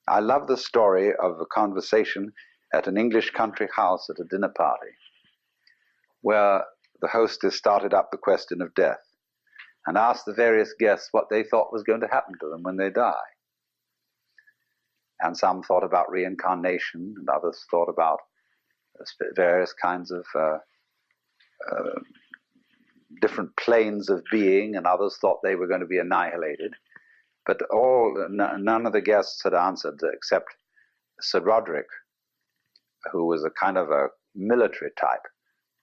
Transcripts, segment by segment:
I love the story of a conversation at an English country house at a dinner party, where the hostess started up the question of death and asked the various guests what they thought was going to happen to them when they die. And some thought about reincarnation, and others thought about various kinds of different planes of being, and others thought they were going to be annihilated. But none of the guests had answered except Sir Roderick, who was a kind of a military type,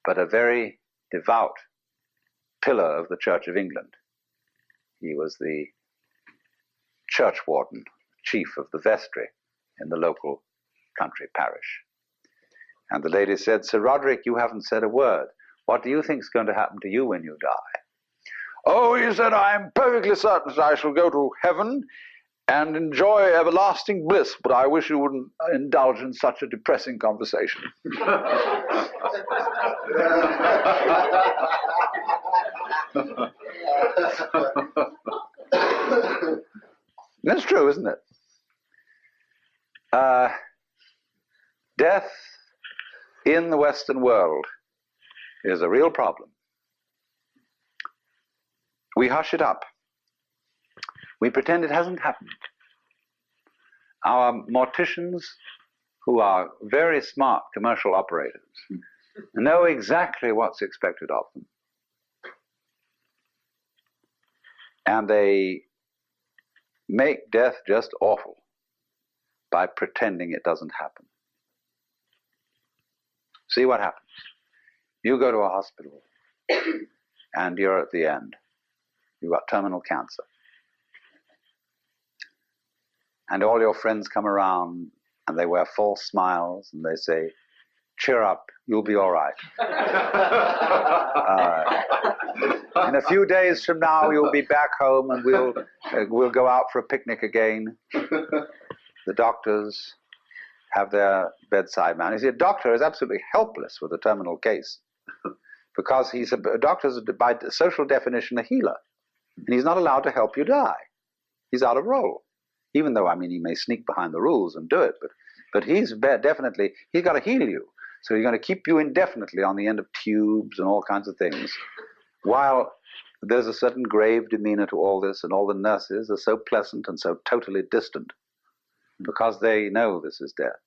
but a very devout pillar of the Church of England. He was the church warden, chief of the vestry in the local country parish. And the lady said, "Sir Roderick, you haven't said a word. What do you think is going to happen to you when you die?" "Oh," he said, "I am perfectly certain that I shall go to heaven and enjoy everlasting bliss, but I wish you wouldn't indulge in such a depressing conversation." That's true, isn't it? Death in the Western world is a real problem. We hush it up. We pretend it hasn't happened. Our morticians, who are very smart commercial operators, know exactly what's expected of them. And they make death just awful by pretending it doesn't happen. See what happens. You go to a hospital and you're at the end. You've got terminal cancer. And all your friends come around and they wear false smiles and they say, "Cheer up, you'll be all right. In a few days from now, you'll be back home and we'll go out for a picnic again." The doctors have their bedside man. You see, a doctor is absolutely helpless with a terminal case because a doctor is, by social definition, a healer. And he's not allowed to help you die. He's out of role. Even though, I mean, he may sneak behind the rules and do it, but he's got to heal you. So he's going to keep you indefinitely on the end of tubes and all kinds of things, while there's a certain grave demeanor to all this, and all the nurses are so pleasant and so totally distant because they know this is death.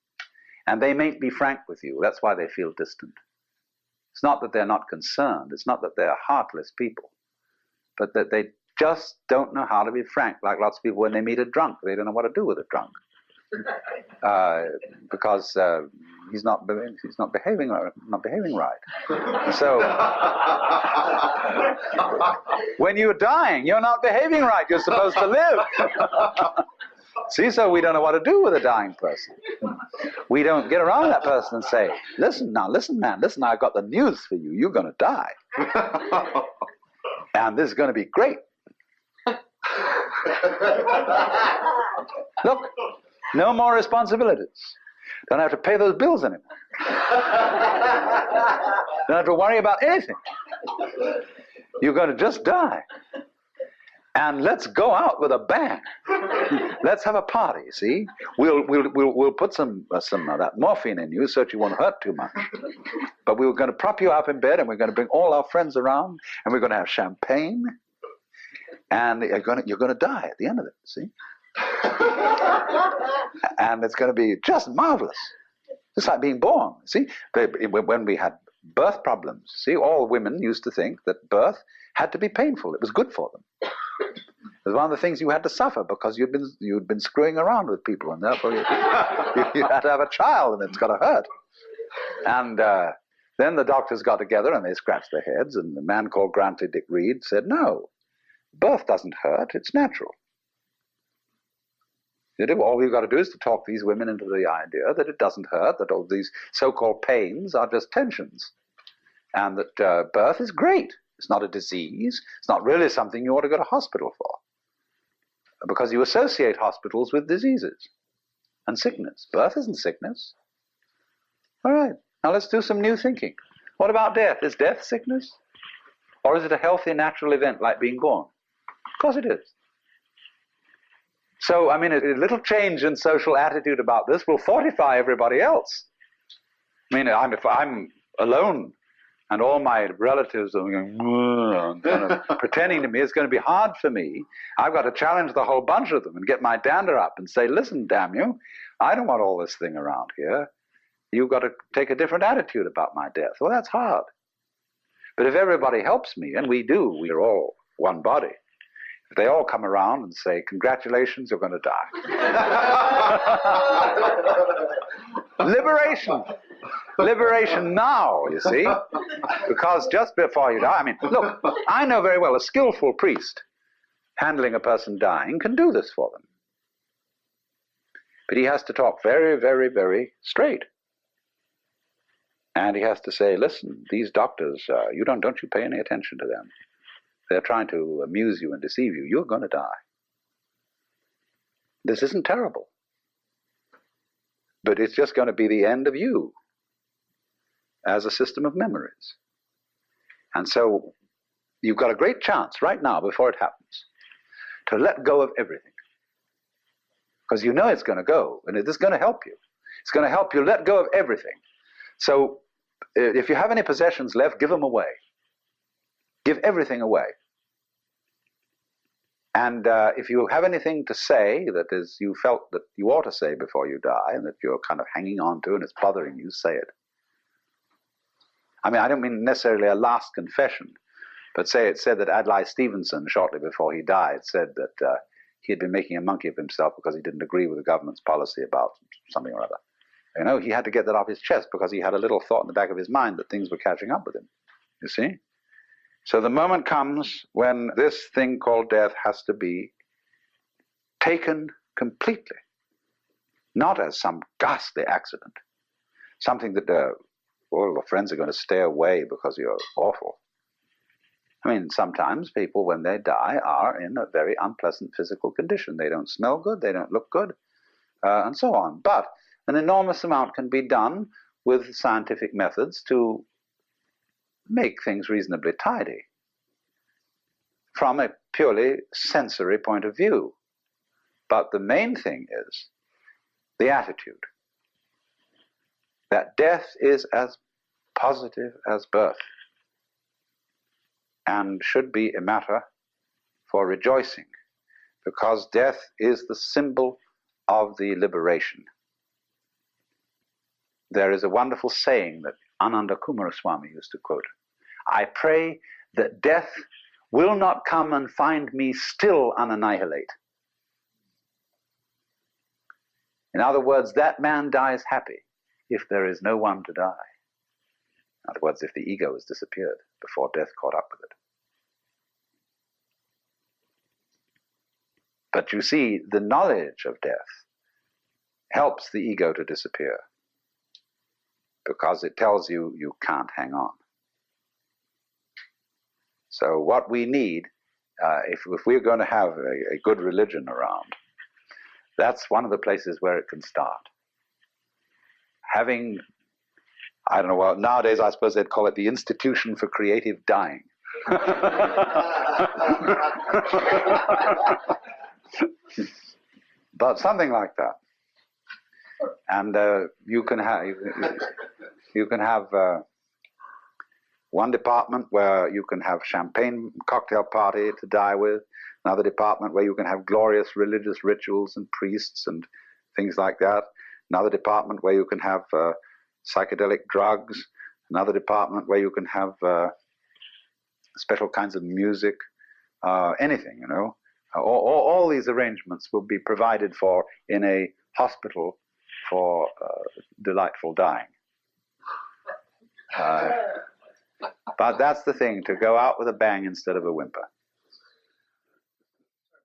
And they mayn't be frank with you. That's why they feel distant. It's not that they're not concerned. It's not that they're heartless people, but that they just don't know how to be frank, like lots of people when they meet a drunk. They don't know what to do with a drunk. Because he's not behaving right. So when you're dying, you're not behaving right. You're supposed to live. See, so we don't know what to do with a dying person. We don't get around that person and say, listen, man, I've got the news for you. You're going to die. And this is going to be great. Look, no more responsibilities. Don't have to pay those bills anymore. Don't have to worry about anything. You're going to just die. And let's go out with a bang. Let's have a party, see? We'll put some of that morphine in you so that you won't hurt too much. But we're going to prop you up in bed, and we're going to bring all our friends around, and we're going to have champagne, and you're going to die at the end of it, see? And it's going to be just marvelous. It's like being born, see? When we had birth problems, see, all women used to think that birth had to be painful. It was good for them. It was one of the things you had to suffer because you'd been screwing around with people, and therefore you had to have a child, and it's got to hurt. And then the doctors got together and they scratched their heads, and the man called Grantley Dick Reed said, "No, birth doesn't hurt, it's natural." All we've got to do is to talk these women into the idea that it doesn't hurt, that all these so-called pains are just tensions, and that birth is great. It's not a disease. It's not really something you ought to go to hospital for, because you associate hospitals with diseases and sickness. Birth isn't sickness. All right, now let's do some new thinking. What about death? Is death sickness? Or is it a healthy, natural event like being born? Of course it is. So, I mean, a little change in social attitude about this will fortify everybody else. I mean, if I'm alone and all my relatives are going, and kind of pretending to me, it's going to be hard for me. I've got to challenge the whole bunch of them and get my dander up and say, listen, damn you, I don't want all this thing around here. You've got to take a different attitude about my death. Well, that's hard. But if everybody helps me, and we do, we're all one body, if they all come around and say, congratulations, you're going to die. Liberation. Liberation now, you see. Because just before you die, I mean, look, I know very well a skillful priest handling a person dying can do this for them. But he has to talk very, very, very straight. And he has to say, listen, these doctors, don't you pay any attention to them. They're trying to amuse you and deceive you. You're going to die. This isn't terrible. But it's just going to be the end of you as a system of memories. And so you've got a great chance right now, before it happens, to let go of everything. Because you know it's going to go, and it is going to help you. It's going to help you let go of everything. So if you have any possessions left, give them away. Give everything away. And if you have anything to say that is you felt that you ought to say before you die, and that you're kind of hanging on to and it's bothering you, say it. I mean, I don't mean necessarily a last confession, but say it said that Adlai Stevenson, shortly before he died, said that he had been making a monkey of himself because he didn't agree with the government's policy about something or other. You know, he had to get that off his chest because he had a little thought in the back of his mind that things were catching up with him. You see? So the moment comes when this thing called death has to be taken completely, not as some ghastly accident, something that all the friends are going to stay away because you're awful. I mean, sometimes people, when they die, are in a very unpleasant physical condition. They don't smell good, they don't look good, and so on. But an enormous amount can be done with scientific methods to make things reasonably tidy from a purely sensory point of view. But the main thing is the attitude, that death is as positive as birth and should be a matter for rejoicing, because death is the symbol of the liberation. There is a wonderful saying that Ananda Kumaraswamy used to quote: I pray that death will not come and find me still unannihilate. In other words, that man dies happy if there is no one to die. In other words, if the ego has disappeared before death caught up with it. But you see, the knowledge of death helps the ego to disappear, because it tells you you can't hang on. So what we need, if we're going to have a good religion around, that's one of the places where it can start. Having, I don't know, well, nowadays I suppose they'd call it the Institution for Creative Dying. But something like that. And you can have one department where you can have champagne cocktail party to die with, another department where you can have glorious religious rituals and priests and things like that, another department where you can have psychedelic drugs, another department where you can have special kinds of music, anything, you know. All these arrangements will be provided for in a hospital for delightful dying. But that's the thing, to go out with a bang instead of a whimper.